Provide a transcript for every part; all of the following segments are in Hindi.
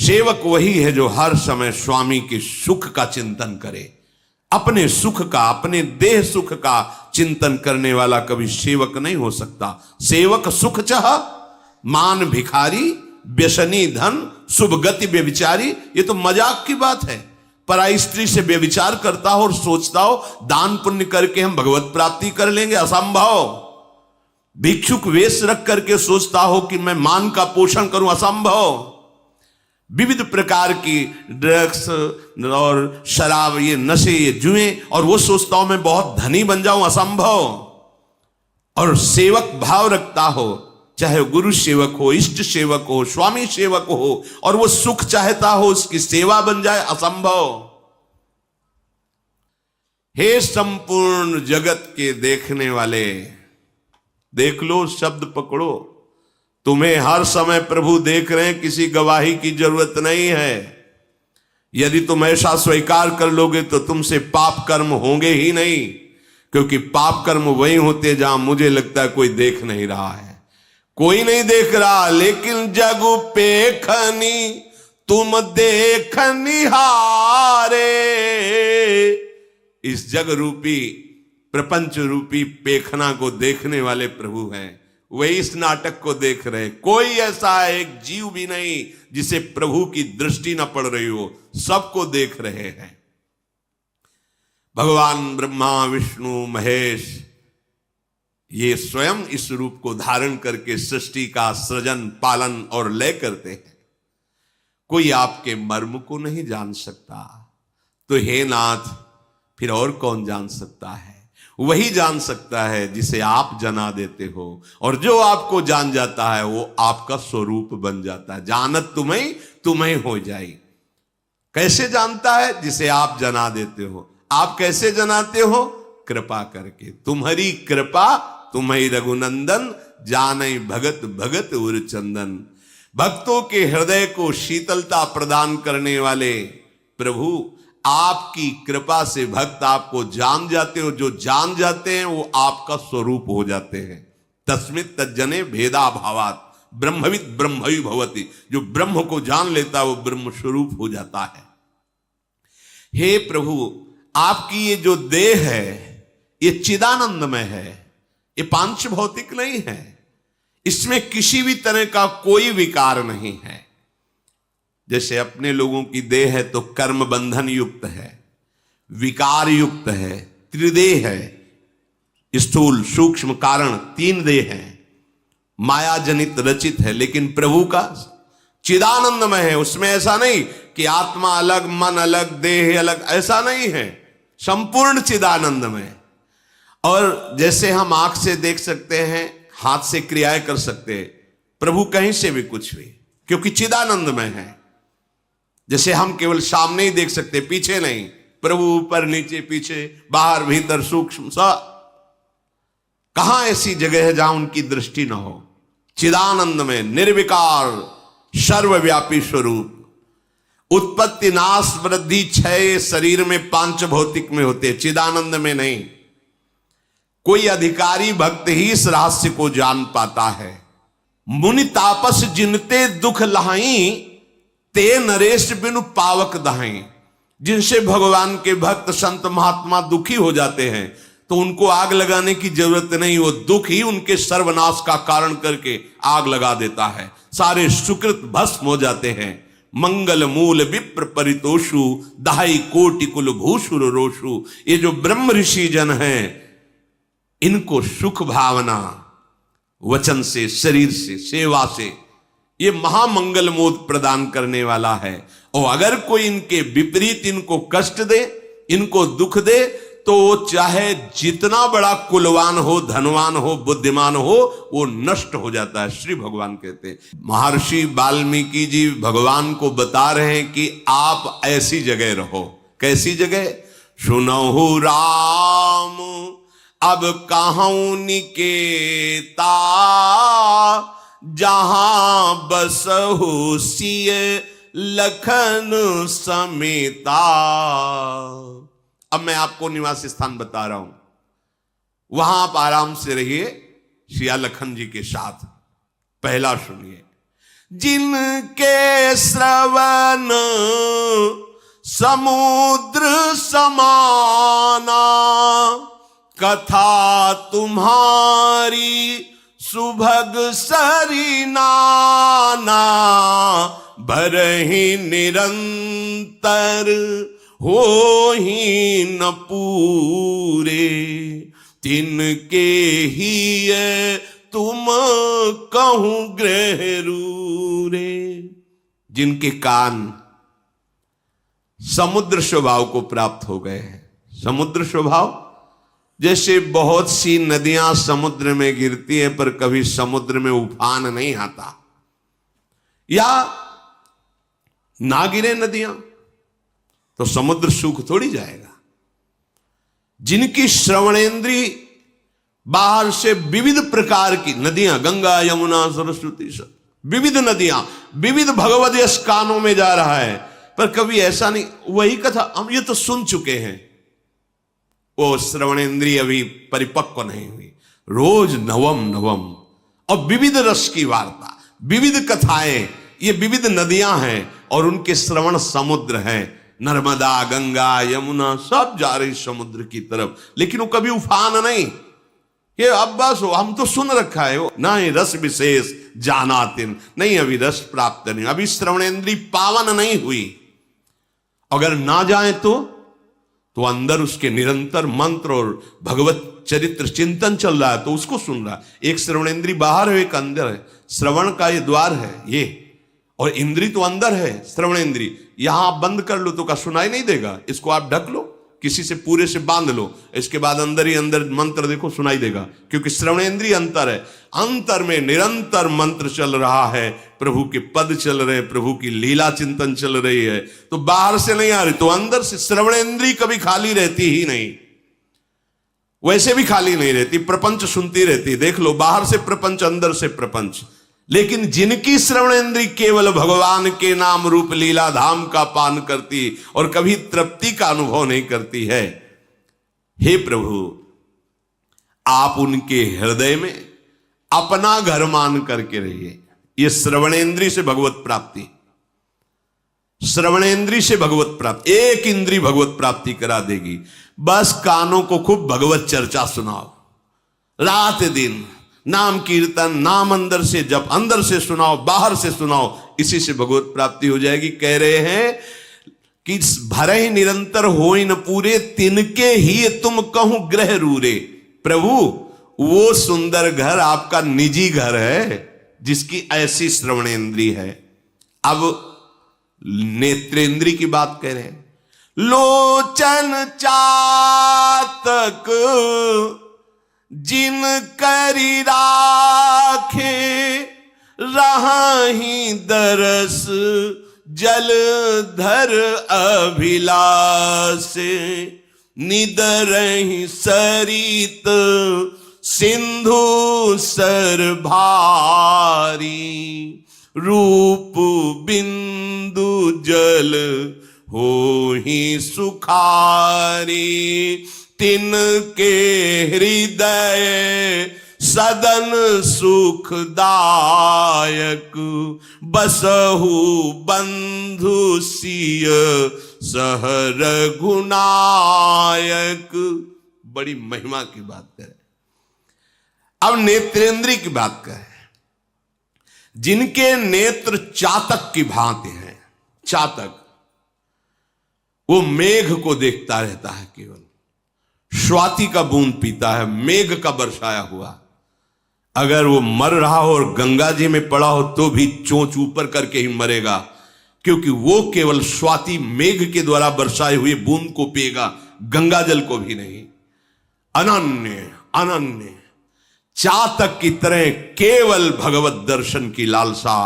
सेवक वही है जो हर समय स्वामी के सुख का चिंतन करे। अपने सुख का, अपने देह सुख का चिंतन करने वाला कभी सेवक नहीं हो सकता। सेवक सुख चाह, मान भिखारी, व्यसनी धन, शुभ गति व्यभिचारी। ये तो मजाक की बात है। पराई स्त्री से व्यभिचार करता हो और सोचता हो दान पुण्य करके हम भगवत प्राप्ति कर लेंगे, असंभव। भिक्षुक वेश रख करके सोचता हो कि मैं मान का पोषण करूं, असंभव। विविध प्रकार की ड्रग्स और शराब, ये नशे, ये जुए, और वो सोचता हूं मैं बहुत धनी बन जाऊं, असंभव। और सेवक भाव रखता हो, चाहे गुरु सेवक हो, इष्ट सेवक हो, स्वामी सेवक हो, और वो सुख चाहता हो उसकी सेवा बन जाए, असंभव। हे संपूर्ण जगत के देखने वाले, देख लो, शब्द पकड़ो। तुम्हें हर समय प्रभु देख रहे हैं, किसी गवाही की जरूरत नहीं है। यदि तुम ऐसा स्वीकार कर लोगे तो तुमसे पाप कर्म होंगे ही नहीं, क्योंकि पाप कर्म वही होते जहां मुझे लगता है कोई देख नहीं रहा है। कोई नहीं देख रहा, लेकिन जग पेखनी तुम देखनी हारे। इस जग रूपी, प्रपंच रूपी पेखना को देखने वाले प्रभु हैं। वही इस नाटक को देख रहे। कोई ऐसा एक जीव भी नहीं जिसे प्रभु की दृष्टि न पड़ रही हो, सबको देख रहे हैं। भगवान ब्रह्मा, विष्णु, महेश, ये स्वयं इस रूप को धारण करके सृष्टि का सृजन, पालन और लय करते हैं। कोई आपके मर्म को नहीं जान सकता, तो हे नाथ, फिर और कौन जान सकता है? वही जान सकता है जिसे आप जना देते हो, और जो आपको जान जाता है वो आपका स्वरूप बन जाता है। जानत तुम्हें तुम्हें हो जाई। कैसे जानता है? जिसे आप जना देते हो। आप कैसे जनाते हो? कृपा करके। तुम्हारी कृपा तुम्हें रघुनंदन, जानई भगत भगत उर चंदन। भक्तों के हृदय को शीतलता प्रदान करने वाले प्रभु, आपकी कृपा से भक्त आपको जान जाते हो। जो जान जाते हैं वो आपका स्वरूप हो जाते हैं। तस्मित् तज्जने भेदा भावात ब्रह्मविद ब्रह्मवि भवति। जो ब्रह्म को जान लेता है वो ब्रह्म स्वरूप हो जाता है। हे प्रभु, आपकी ये जो देह है ये चिदानंदमय है, ये पांच भौतिक नहीं है। इसमें किसी भी तरह का कोई विकार नहीं है। जैसे अपने लोगों की देह है तो कर्म बंधन युक्त है, विकार युक्त है, त्रिदेह है, स्थूल सूक्ष्म कारण, तीन देह है, माया जनित रचित है। लेकिन प्रभु का चिदानंदमय है। उसमें ऐसा नहीं कि आत्मा अलग, मन अलग, देह अलग, ऐसा नहीं है। संपूर्ण चिदानंदमय। और जैसे हम आंख से देख सकते हैं, हाथ से क्रियाएं कर सकते हैं, प्रभु कहीं से भी कुछ भी, क्योंकि चिदानंदमय है। जैसे हम केवल सामने ही देख सकते, पीछे नहीं। प्रभु ऊपर नीचे, पीछे, बाहर भीतर, सूक्ष्म सब। कहां ऐसी जगह है जहां उनकी दृष्टि न हो? चिदानंद में निर्विकार सर्वव्यापी स्वरूप। उत्पत्ति, नाश, वृद्धि, क्षय शरीर में पांच भौतिक में होते, चिदानंद में नहीं। कोई अधिकारी भक्त ही इस रहस्य को जान पाता है। मुनि तापस जिनते दुख लहाई, ते नरेश बिनु पावक दहाई। जिनसे भगवान के भक्त संत महात्मा दुखी हो जाते हैं तो उनको आग लगाने की जरूरत नहीं। वो दुख ही उनके सर्वनाश का कारण करके आग लगा देता है। सारे सुकृत भस्म हो जाते हैं। मंगल मूल विप्र परितोषु, दहाई कोटि कुल भूषुर रोषु। ये जो ब्रह्म ऋषि जन हैं, इनको सुख भावना वचन से, शरीर से, सेवा से, ये महामंगल मोद प्रदान करने वाला है। और अगर कोई इनके विपरीत इनको कष्ट दे, इनको दुख दे, तो चाहे जितना बड़ा कुलवान हो, धनवान हो, बुद्धिमान हो, वो नष्ट हो जाता है। श्री भगवान कहते हैं, महर्षि वाल्मीकि जी भगवान को बता रहे हैं कि आप ऐसी जगह रहो। कैसी जगह? सुनहु राम अब कहूं निकेता, जहां बसहु सिय लखन समेता। अब मैं आपको निवास स्थान बता रहा हूं, वहां आप आराम से रहिए सिया लखन जी के साथ। पहला सुनिए। जिनके श्रवण समुद्र समाना कथा तुम्हारी सुभग सरिनाना भरहि निरंतर हो ही न पूरे तिनके ही तुम कहूं ग्रह रूरे। जिनके कान समुद्र स्वभाव को प्राप्त हो गए हैं। समुद्र स्वभाव जैसे बहुत सी नदियां समुद्र में गिरती है पर कभी समुद्र में उफान नहीं आता, या ना गिरे नदियां तो समुद्र सूख थोड़ी जाएगा। जिनकी श्रवणेंद्री बाहर से विविध प्रकार की नदियां, गंगा यमुना सरस्वती, सब विविध नदियां, विविध भगवद यश कानों में जा रहा है, पर कभी ऐसा नहीं। वही कथा हम ये तो सुन चुके हैं, वो श्रवणेंद्री अभी परिपक्व नहीं हुई। रोज नवम नवम और विविध रस की वार्ता, विविध कथाएं, ये विविध नदियां हैं और उनके श्रवण समुद्र हैं। नर्मदा, गंगा, यमुना सब जा रही समुद्र की तरफ, लेकिन वो कभी उफान नहीं। ये अब बस हम तो सुन रखा है, वो ना ही रस विशेष जानातिन, नहीं अभी रस प्राप्त नहीं, अभी श्रवणेंद्री पावन नहीं हुई। अगर ना जाए तो अंदर उसके निरंतर मंत्र और भगवत चरित्र चिंतन चल रहा है तो उसको सुन रहा है। एक श्रवणेंद्री बाहर है, एक अंदर है। श्रवण का ये द्वार है ये, और इंद्री तो अंदर है श्रवणेंद्री। यहां आप बंद कर लो तो का सुनाई नहीं देगा, इसको आप ढक लो, किसी से पूरे से बांध लो, इसके बाद अंदर ही अंदर मंत्र देखो सुनाई देगा, क्योंकि श्रवणेंद्री अंतर है। अंतर में निरंतर मंत्र चल रहा है, प्रभु के पद चल रहे हैं, प्रभु की लीला चिंतन चल रही है, तो बाहर से नहीं आ रही, तो अंदर से श्रवणेंद्री कभी खाली रहती ही नहीं। वैसे भी खाली नहीं रहती, प्रपंच सुनती रहती। देख लो, बाहर से प्रपंच, अंदर से प्रपंच। लेकिन जिनकी श्रवणेंद्री केवल भगवान के नाम रूप लीला धाम का पान करती और कभी तृप्ति का अनुभव नहीं करती है, हे प्रभु आप उनके हृदय में अपना घर मान करके रहिए। ये श्रवणेंद्री से भगवत प्राप्ति, श्रवणेंद्री से भगवत प्राप्ति, एक इंद्री भगवत प्राप्ति करा देगी। बस कानों को खूब भगवत चर्चा सुनाओ, रात दिन नाम कीर्तन, नाम अंदर से जप, अंदर से सुनाओ, बाहर से सुनाओ, इसी से भगवत प्राप्ति हो जाएगी। कह रहे हैं कि भरे ही निरंतर होई न पूरे तिनके ही तुम कहूं ग्रह रूरे। प्रभु वो सुंदर घर आपका निजी घर है जिसकी ऐसी श्रवणेंद्री है। अब नेत्रेंद्री की बात कह रहे हैं। लोचन चातक जिन करी राखे रहाही दरस जलधर अभिलाष निदरहि सरित सिंधु सर भारी रूप बिंदु जल हो ही सुखारी तिनके हृदय सदन सुखदायक बसहु बंधु सिय सह रघुनायक। बड़ी महिमा की बात करें। अब नेत्रेंद्री की बात करें। जिनके नेत्र चातक की भांति हैं, चातक वो मेघ को देखता रहता है, केवल स्वाति का बूंद पीता है, मेघ का बरसाया हुआ। अगर वो मर रहा हो और गंगा जी में पड़ा हो तो भी चोंच ऊपर करके ही मरेगा, क्योंकि वो केवल स्वाति मेघ के द्वारा बरसाए हुए बूंद को पिएगा, गंगा जल को भी नहीं। अनन्य अनन्य चातक की तरह केवल भगवत दर्शन की लालसा,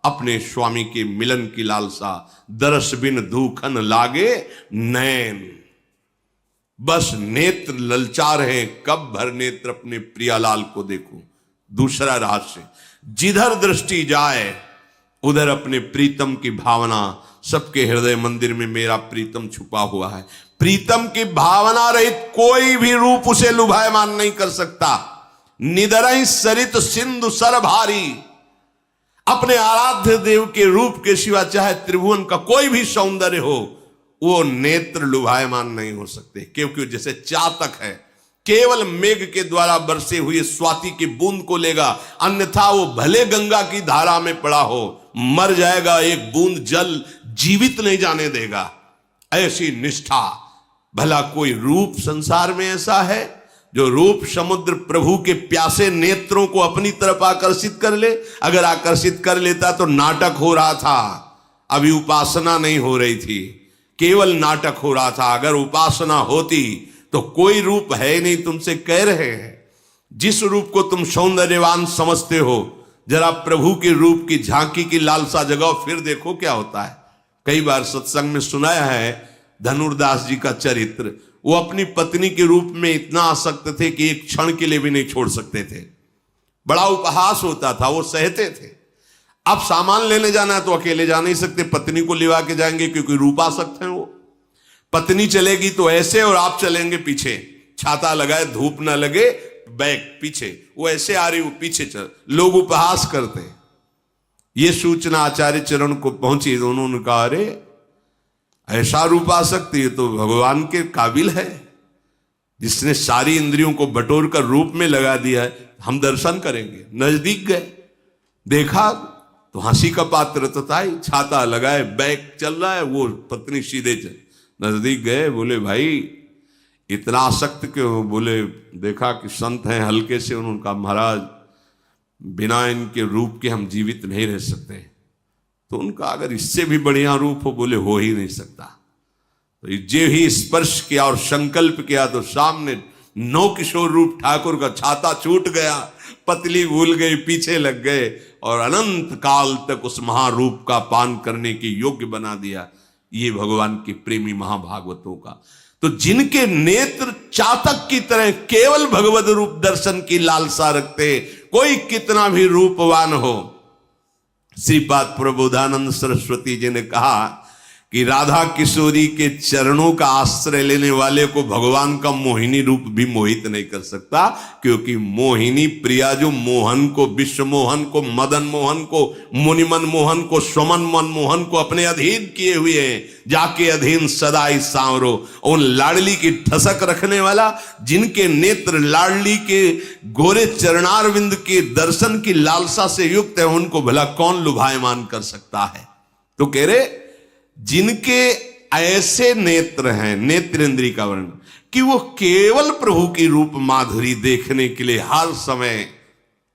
अपने स्वामी के मिलन की लालसा। दरस बिन धूखन लागे नैन, बस नेत्र ललचा रहे, कब भर नेत्र अपने प्रियालाल को देखूं। दूसरा रहस्य, जिधर दृष्टि जाए उधर अपने प्रीतम की भावना। सबके हृदय मंदिर में मेरा प्रीतम छुपा हुआ है। प्रीतम की भावना रहित कोई भी रूप उसे लुभायमान नहीं कर सकता। निदरहि सरित सिंधु सर भारी, अपने आराध्य देव के रूप के सिवा चाहे त्रिभुवन का कोई भी सौंदर्य हो वो नेत्र लुभायमान नहीं हो सकते, क्योंकि जैसे चातक है केवल मेघ के द्वारा बरसे हुए स्वाति की बूंद को लेगा, अन्यथा वो भले गंगा की धारा में पड़ा हो मर जाएगा, एक बूंद जल जीवित नहीं जाने देगा। ऐसी निष्ठा। भला कोई रूप संसार में ऐसा है जो रूप समुद्र प्रभु के प्यासे नेत्रों को अपनी तरफ आकर्षित कर ले? अगर आकर्षित कर लेता तो नाटक हो रहा था, अभी उपासना नहीं हो रही थी, केवल नाटक हो रहा था। अगर उपासना होती तो कोई रूप है नहीं, तुमसे कह रहे हैं। जिस रूप को तुम सौंदर्यवान समझते हो, जरा प्रभु के रूप की झांकी की लालसा जगाओ, फिर देखो क्या होता है। कई बार सत्संग में सुनाया है धनुर्दास जी का चरित्र। वो अपनी पत्नी के रूप में इतना आसक्त थे कि एक क्षण के लिए भी नहीं छोड़ सकते थे। बड़ा उपहास होता था, वो सहते थे। अब सामान लेने जाना है तो अकेले जा नहीं सकते, पत्नी को लिवा के जाएंगे, क्योंकि रूपासक्त हैं वो। पत्नी चलेगी तो ऐसे और आप चलेंगे पीछे, छाता लगाए धूप ना लगे, बैक पीछे, वो ऐसे आ रही वो पीछे चल, लोग उपहास करते। ये सूचना आचार्य चरण को पहुंची तो उन्होंने कहा, अरे ऐसा रूपासक्त ये तो भगवान के काबिल है, जिसने सारी इंद्रियों को बटोर कर रूप में लगा दिया है, हम दर्शन करेंगे। नजदीक गए, देखा तो हंसी का पात्र तो था ही, छाता लगाए बैक चल रहा है, वो पत्नी सीधे चल। नजदीक गए, बोले भाई इतना आसक्त क्यों? बोले देखा कि संत हैं, हल्के से। उन्होंने कहा महाराज बिना इनके रूप के हम जीवित नहीं रह सकते। तो उनका अगर इससे भी बढ़िया रूप हो, बोले हो ही नहीं सकता। तो जे ही स्पर्श किया और संकल्प किया तो सामने नौ किशोर रूप ठाकुर का छाता छूट गया, पतली भूल गई, पीछे लग गए और अनंत काल तक उस महारूप का पान करने के योग्य बना दिया। ये भगवान के प्रेमी महाभागवतों का। तो जिनके नेत्र चातक की तरह केवल भगवत रूप दर्शन की लालसा रखते, कोई कितना भी रूपवान हो। श्रीपाद प्रबोधानंद सरस्वती जी ने कहा कि राधा किशोरी के चरणों का आश्रय लेने वाले को भगवान का मोहिनी रूप भी मोहित नहीं कर सकता, क्योंकि मोहिनी प्रिया जो मोहन को, विश्व मोहन को, मदन मोहन को, मुनिमन मोहन को, स्वमन मनमोहन को अपने अधीन किए हुए हैं। जाके अधीन सदाई सांवरो, उन लाडली की ठसक रखने वाला, जिनके नेत्र लाडली के गोरे चरणारविंद के दर्शन की लालसा से युक्त है, उनको भला कौन लुभायमान कर सकता है? तो कह रहे जिनके ऐसे नेत्र हैं, नेत्र इंद्री का वर्णन, कि वो केवल प्रभु की रूप माधुरी देखने के लिए हर समय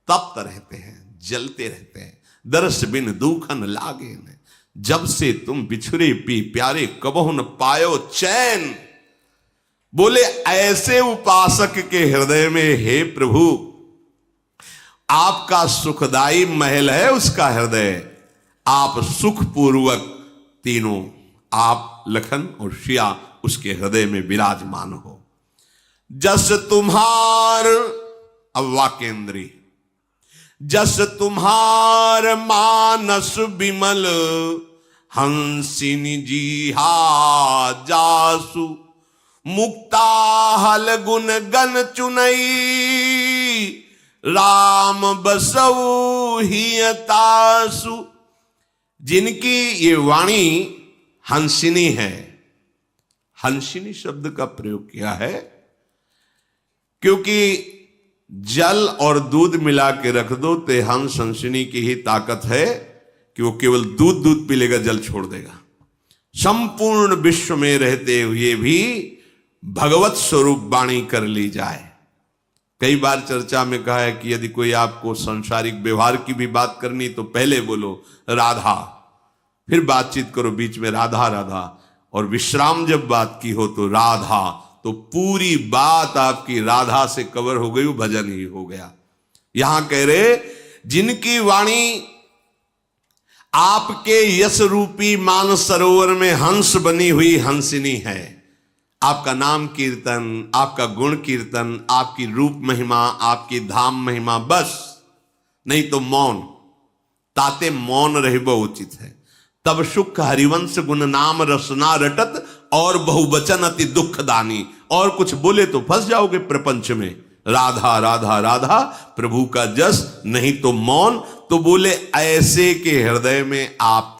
तप्त रहते हैं, जलते रहते हैं। दर्श बिन दुखन लागे न, जब से तुम बिछुरे पी प्यारे कबहु न पायो चैन। बोले ऐसे उपासक के हृदय में, हे प्रभु आपका सुखदाई महल है उसका हृदय, आप सुखपूर्वक तीनों, आप लखन और शिया उसके हृदय में विराजमान हो। जस तुम्हार, अब वाक्येंद्री, जस तुम्हार मानस विमल हंसिनी जी हा जासु, मुक्ता हल गुण गन चुनई, राम बसऊ हियतासु। जिनकी ये वाणी हंसिनी है, हंसिनी शब्द का प्रयोग किया है क्योंकि जल और दूध मिला के रख दो तो हंस हंसिनी की ही ताकत है कि वो केवल दूध पी लेगा, जल छोड़ देगा। संपूर्ण विश्व में रहते हुए भी भगवत स्वरूप वाणी कर ली जाए। कई बार चर्चा में कहा है कि यदि कोई आपको सांसारिक व्यवहार की भी बात करनी तो पहले बोलो राधा, फिर बातचीत करो बीच में राधा राधा, और विश्राम जब बात की हो तो राधा, तो पूरी बात आपकी राधा से कवर हो गई, वो भजन ही हो गया। यहां कह रहे जिनकी वाणी आपके यश रूपी मान सरोवर में हंस बनी हुई हंसिनी है। आपका नाम कीर्तन, आपका गुण कीर्तन, आपकी रूप महिमा, आपकी धाम महिमा, बस नहीं तो मौन, ताते मौन रहबो उचित है। तब सुख हरिवंश गुण नाम रसना रटत, और बहुवचन अति दुखदानी। और कुछ बोले तो फंस जाओगे प्रपंच में। राधा राधा राधा प्रभु का जस, नहीं तो मौन। तो बोले ऐसे के हृदय में आप